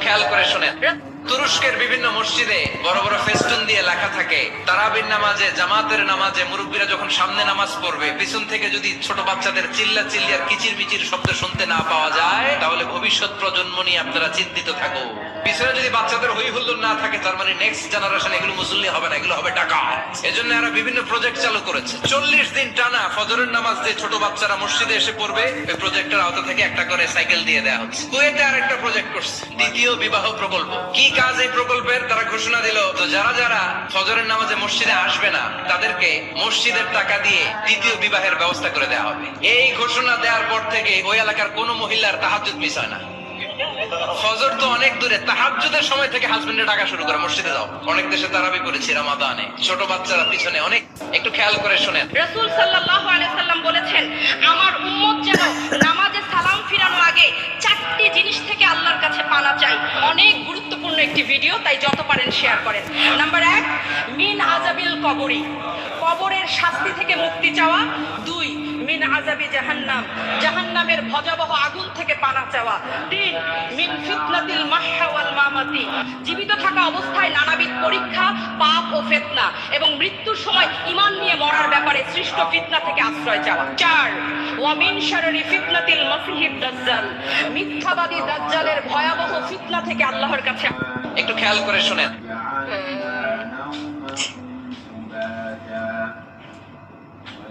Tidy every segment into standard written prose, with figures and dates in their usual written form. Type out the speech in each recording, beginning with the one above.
খেয়াল করে শুনেন, তুরস্কের বিভিন্ন মসজিদে বড় বড় ফেস্টুন দিয়ে লেখা থাকে তারাবির নামাজে, জামাতের নামাজে মুরব্বীরা যখন সামনে নামাজ পড়বে, পিছন থেকে যদি ছোট বাচ্চাদের চিল্লা চিল্লি আর কিচির মিচির শব্দ শুনতে না পাওয়া যায়, তাহলে ভবিষ্যৎ প্রজন্ম নিয়ে আপনারা চিন্তিত থাকো। পিছনে যদি বাচ্চাদের হই হুল্লোড় না থাকে, তার মানে নেক্সট জেনারেশন এগুলো মুসল্লি হবে না, এগুলো হবে টাকা। এজন্য এরা বিভিন্ন প্রজেক্ট চালু করেছে। 40 দিন টানা ফজরের নামাজ দিয়ে ছোট বাচ্চারা মসজিদে এসে পড়বে, ওই প্রজেক্টের আওতা থেকে একটা করে সাইকেল দিয়ে দেওয়া হচ্ছে। কুয়েতে আরেকটা প্রজেক্ট করছে, দ্বিতীয় বিবাহ প্রকল্প। কি কাজ এই প্রকল্পের? তারা ঘোষণা দিল, তো যারা যারা ফজরের নামাজে মসজিদে আসবে না, তাদেরকে মসজিদের টাকা দিয়ে দ্বিতীয় বিবাহের ব্যবস্থা করে দেওয়া হবে। এই ঘোষণা দেওয়ার পর থেকে ওই এলাকার কোন মহিলার তাহাজ্জুদ মিস হয় না। ফজর তো অনেক দূরে, তাহাজ্জুদের সময় থেকে হাজবেন্ডের টাকা শুরু করে মসজিদে যাও। অনেক দেশে তারাবি করেছি রমাদানে, ছোট বাচ্চারা পিছনে অনেক। একটু খেয়াল করে শুনেন, রাসূল সাল্লাল্লাহু আলাইহি সাল্লাম বলেছেন, আমার উম্মত যেন নামাজে সালাম ফিরানোর আগে 4টি জিনিস থেকে আল্লাহর কাছে পানা চায়। অনেক গুরুত্বপূর্ণ একটি ভিডিও, তাই যত পারেন শেয়ার করেন। নাম্বার 1, মিন আযাবিল কবরি, কবরের শাস্তি থেকে মুক্তি চাওয়া। 2, মিন আযাবি জাহান্নাম, জাহান্নামের ভয়াবহ আগুন থেকে পানা চাওয়া। 3, মিন ফিতনাতিল মাহয়া ওয়াল মামাতি, জীবিত থাকা অবস্থায় নানাবিধ পরীক্ষা, পাপ ও ফিতনা এবং মৃত্যুর সময় ঈমান নিয়ে মরার ব্যাপারে সৃষ্ট ফিতনা থেকে আশ্রয় চাওয়া। 4, ওয়া মিন শাররি ফিতনাতিল মাসিহিদ দাজ্জাল, মিথ্যাবাদী দাজ্জালের ভয়াবহ ফিতনা থেকে আল্লাহর কাছে। একটু খেয়াল করে শুনেন।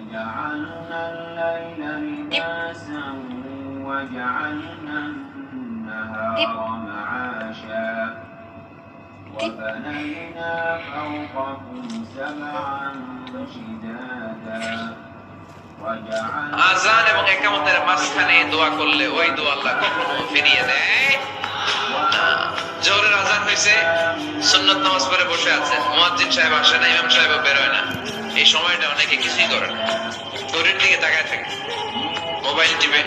وجعلنا الليل لباسا وجعلنا النهار معاشا وبنينا فوقكم سبعا شدادا আযান এবং ইকামতের মাঝখানে দোয়া করলে ওই দোয়া আল্লাহ কখনো ফিরিয়ে দেয় না। জোহরের আযান হইছে, সুন্নাত নামাজ পড়ে বসে আছেন, মুয়াজ্জিন সাহেব আসে না, ইমাম সাহেব বের হয় না। এই সময়টা অনেকে কিছুই করে না, ঘড়ির দিকে তাকায় থাকে, মোবাইল টিপে,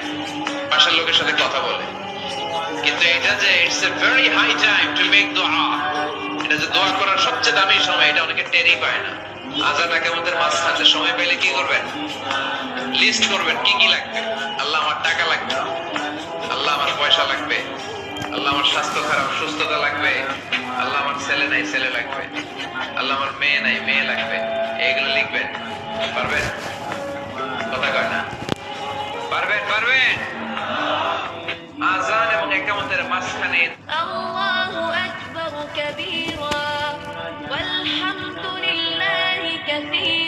পাশের লোকের সাথে কথা বলে। কিন্তু এটা যে it's a very high time to make দোয়া, এটা যে দোয়া করার সবচেয়ে দামি সময়, এটা অনেকে টেরই পায় না। আযান ইকামতের মাঝখানে সময় পেলে কি করবেন? লিস্ট করবেন কি কি লাগবে। আল্লাহ আমার টাকা লাগবে, আল্লাহ আমার পয়সা লাগবে, আল্লাহ আমার স্বাস্থ্য খারাপ, সুস্থতা লাগবে, আল্লাহ আমার ছেলে নাই, ছেলে লাগবে, আল্লাহ আমার মেয়ে নাই, মেয়ে লাগবে। এগুলো লিখবেন। পারবেন? কথা কয় না। পারবেন? পারবেন? আযান এবং ইকামতের মাঝখানে আল্লাহু আকবার কাবীরা ওয়ালহামদুলিল্লাহি কাসীরা